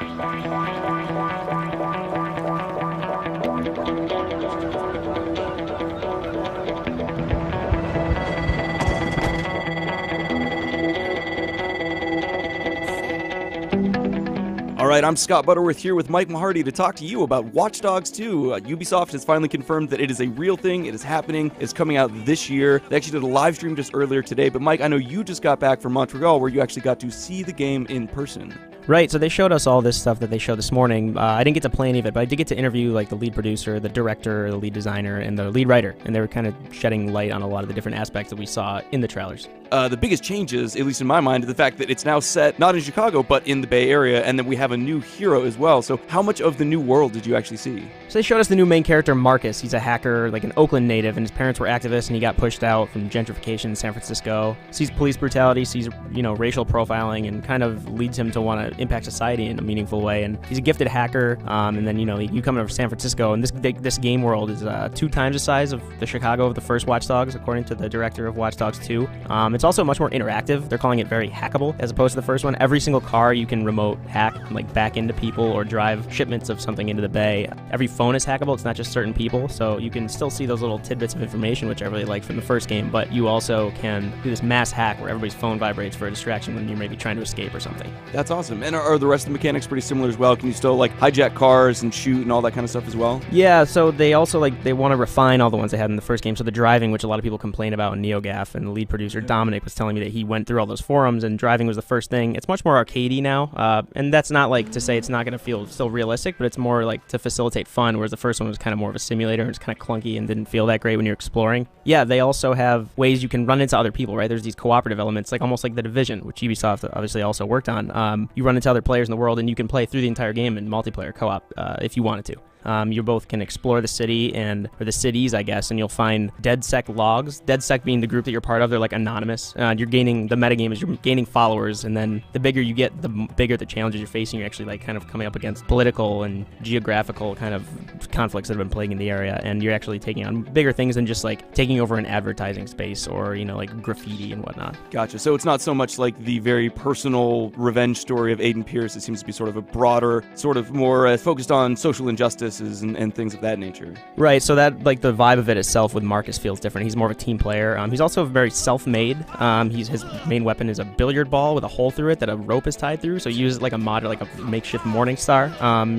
All right, I'm Scott Butterworth here with Mike Mahardy to talk to you about Watch Dogs 2. Ubisoft has finally confirmed that it is a real thing, it is happening, it's coming out this year. They actually did a live stream just earlier today, but Mike, I know you just got back from Montreal where you actually got to see the game in person. Right, so they showed us all this stuff that they showed this morning. I didn't get to play any of it, but I did get to interview like the lead producer, the director, the lead designer, and the lead writer, and they were kind of shedding light on a lot of the different aspects that we saw in the trailers. The biggest changes, at least in my mind, is the fact that it's now set not in Chicago, but in the Bay Area, and that we have a new hero as well. So how much of the new world did you actually see? So they showed us the new main character, Marcus. He's a hacker, like an Oakland native, and his parents were activists, and he got pushed out from gentrification in San Francisco. Sees police brutality, sees, racial profiling, and kind of leads him to want to impact society in a meaningful way. And he's a gifted hacker, and then, you come over to San Francisco, and this game world is 2 times the size of the Chicago of the first Watch Dogs, according to the director of Watch Dogs 2. It's also much more interactive. They're calling it very hackable, as opposed to the first one. Every single car you can remote hack, like back into people or drive shipments of something into the bay. Every phone is hackable. It's not just certain people, so you can still see those little tidbits of information, which I really like from the first game, but you also can do this mass hack where everybody's phone vibrates for a distraction when you're maybe trying to escape or something. That's awesome. And are the rest of the mechanics pretty similar as well? Can you still hijack cars and shoot and all that kind of stuff as well? Yeah, so they also they want to refine all the ones they had in the first game. So the driving, which a lot of people complain about in NeoGAF, and the lead producer Dominic was telling me that he went through all those forums and driving was the first thing. It's much more arcadey now, and that's not to say it's not going to feel still realistic, but it's more to facilitate fun, whereas the first one was kind of more of a simulator and it's kind of clunky and didn't feel that great when you're exploring. Yeah, they also have ways you can run into other people, right? There's these cooperative elements, almost like The Division, which Ubisoft obviously also worked on. You run into other players in the world and you can play through the entire game in multiplayer co-op if you wanted to. You both can explore the city or the cities, I guess, and you'll find DedSec logs. DedSec being the group that you're part of, they're anonymous. You're gaining, the metagame is you're gaining followers, and then the bigger you get, the bigger the challenges you're facing. You're actually kind of coming up against political and geographical kind of conflicts that have been plaguing the area, and you're actually taking on bigger things than just taking over an advertising space or graffiti and whatnot. Gotcha. So it's not so much the very personal revenge story of Aiden Pierce. It seems to be sort of a broader, sort of more focused on social injustice and things of that nature. Right, so that the vibe of it itself with Marcus feels different. He's more of a team player. He's also very self-made. His main weapon is a billiard ball with a hole through it that a rope is tied through, so he uses a mod, a makeshift Morning Star.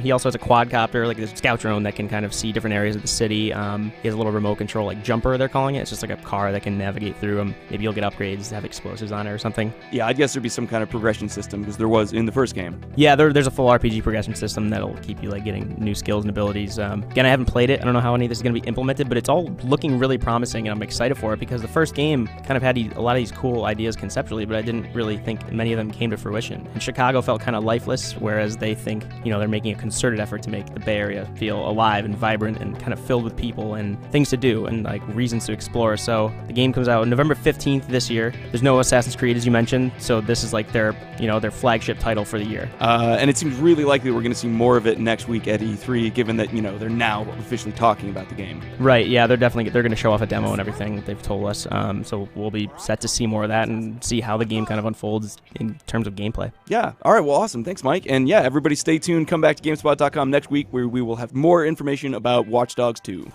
He also has a quadcopter, a scout drone that can kind of see different areas of the city. He has a little remote control, jumper they're calling it. It's just a car that can navigate through them. Maybe you'll get upgrades to have explosives on it or something. Yeah, I guess there'd be some kind of progression system, because there was in the first game. Yeah, there's a full RPG progression system that'll keep you getting new skills and abilities. Again, I haven't played it. I don't know how any of this is going to be implemented, but it's all looking really promising, and I'm excited for it because the first game kind of had a lot of these cool ideas conceptually, but I didn't really think many of them came to fruition. And Chicago felt kind of lifeless, whereas they think, they're making a concerted effort to make the Bay Area feel alive and vibrant and kind of filled with people and things to do and reasons to explore. So the game comes out November 15th this year. There's no Assassin's Creed, as you mentioned, so this is their flagship title for the year. And it seems really likely we're going to see more of it next week at E3, given that, they're now officially talking about the game. Right, yeah, they're going to show off a demo and everything, they've told us. So we'll be set to see more of that and see how the game kind of unfolds in terms of gameplay. Yeah, all right, well, awesome. Thanks, Mike. And yeah, everybody stay tuned. Come back to GameSpot.com next week where we will have more information about Watch Dogs 2.